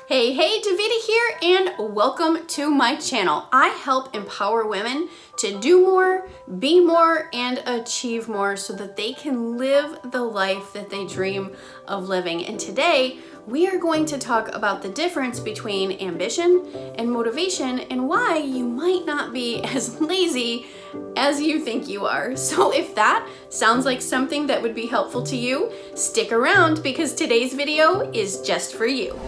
Hey, Daveda here, and welcome to my channel. I help empower women to do more, be more, and achieve more so that they can live the life that they dream of living. And today, we are going to talk about the difference between ambition and motivation and why you might not be as lazy as you think you are. So if that sounds like something that would be helpful to you, stick around because today's video is just for you.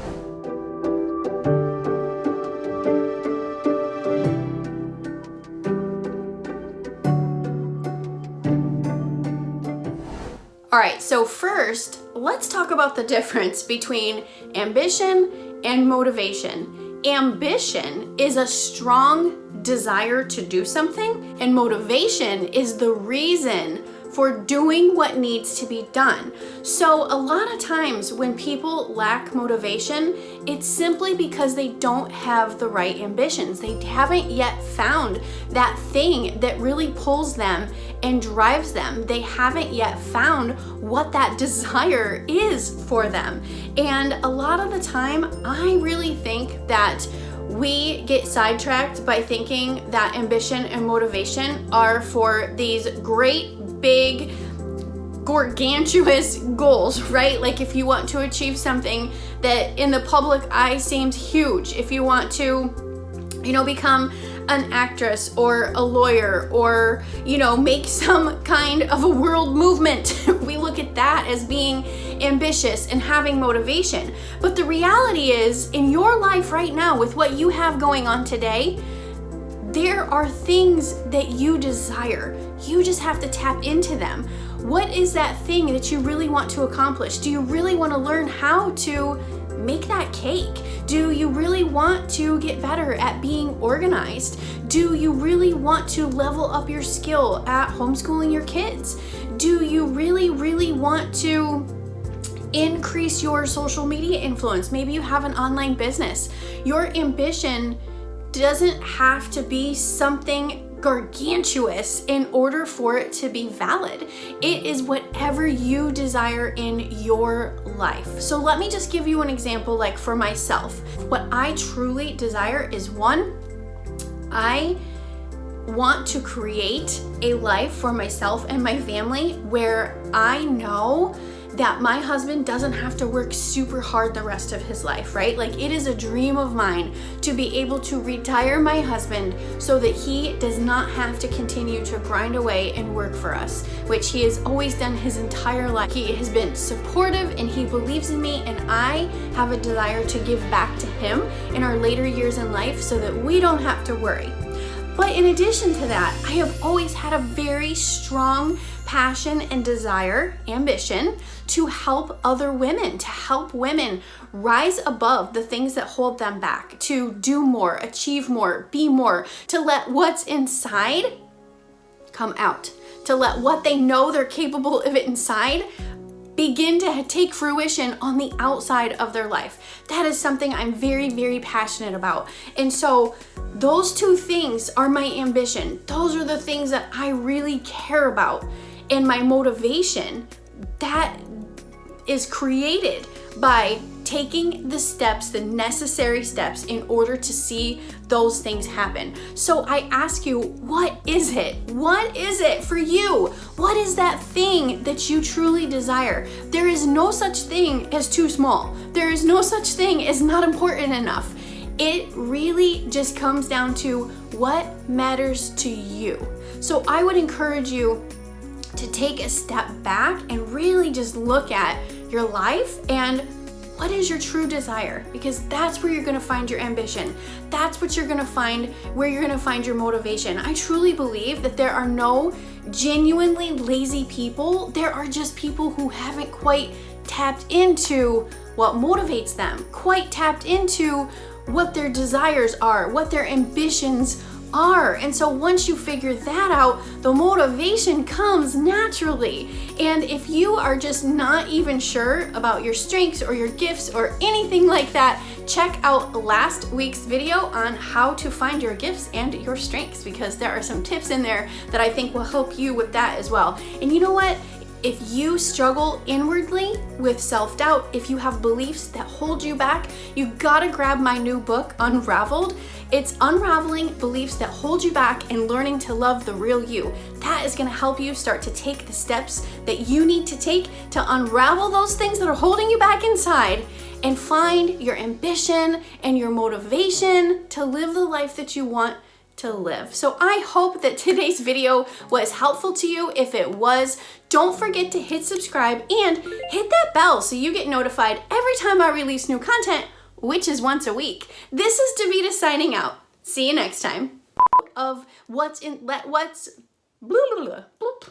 All right, so first, let's talk about the difference between ambition and motivation. Ambition is a strong desire to do something, and motivation is the reason for doing what needs to be done. So a lot of times when people lack motivation, it's simply because they don't have the right ambitions. They haven't yet found that thing that really pulls them and drives them. They haven't yet found what that desire is for them. And a lot of the time, I really think that we get sidetracked by thinking that ambition and motivation are for these great, big, gargantuous goals, right? Like if you want to achieve something that in the public eye seems huge, if you want to, become an actress or a lawyer or, make some kind of a world movement, we look at that as being ambitious and having motivation. But the reality is, in your life right now, with what you have going on today, there are things that you desire. You just have to tap into them. What is that thing that you really want to accomplish? Do you really want to learn how to make that cake? Do you really want to get better at being organized? Do you really want to level up your skill at homeschooling your kids? Do you really want to increase your social media influence? Maybe you have an online business. Your ambition doesn't have to be something gargantuous in order for it to be valid. It is whatever you desire in your life. So let me just give you an example, like for myself. What I truly desire is one, I want to create a life for myself and my family where I know that my husband doesn't have to work super hard the rest of his life, right? Like it is a dream of mine to be able to retire my husband so that he does not have to continue to grind away and work for us, which he has always done his entire life. He has been supportive and he believes in me, and I have a desire to give back to him in our later years in life so that we don't have to worry. But in addition to that, I have always had a very strong passion and desire, ambition, to help other women, to help women rise above the things that hold them back, to do more, achieve more, be more, to let what's inside come out, to let what they know they're capable of inside begin to take fruition on the outside of their life. That is something I'm very passionate about. And so those two things are my ambition. Those are the things that I really care about. And my motivation, that is created by taking the steps, the necessary steps in order to see those things happen. So I ask you, what is it? What is it for you? What is that thing that you truly desire? There is no such thing as too small. There is no such thing as not important enough. It really just comes down to what matters to you. So I would encourage you to take a step back and really just look at your life and what is your true desire? Because that's where you're gonna find your ambition. That's what you're gonna find, where you're gonna find your motivation. I truly believe that there are no genuinely lazy people. There are just people who haven't quite tapped into what motivates them, quite tapped into what their desires are, what their ambitions are. And so once you figure that out, the motivation comes naturally. And if you are just not even sure about your strengths or your gifts or anything like that, check out last week's video on how to find your gifts and your strengths, because there are some tips in there that I think will help you with that as well. And you know what? If you struggle inwardly with self-doubt, if you have beliefs that hold you back, you gotta grab my new book, Unraveled. It's unraveling beliefs that hold you back and learning to love the real you. That is gonna help you start to take the steps that you need to take to unravel those things that are holding you back inside and find your ambition and your motivation to live the life that you want to live. So I hope that today's video was helpful to you. If it was, don't forget to hit subscribe and hit that bell so you get notified every time I release new content, which is once a week. This is Daveda signing out. See you next time. Of what's blah, blah, blah, blah.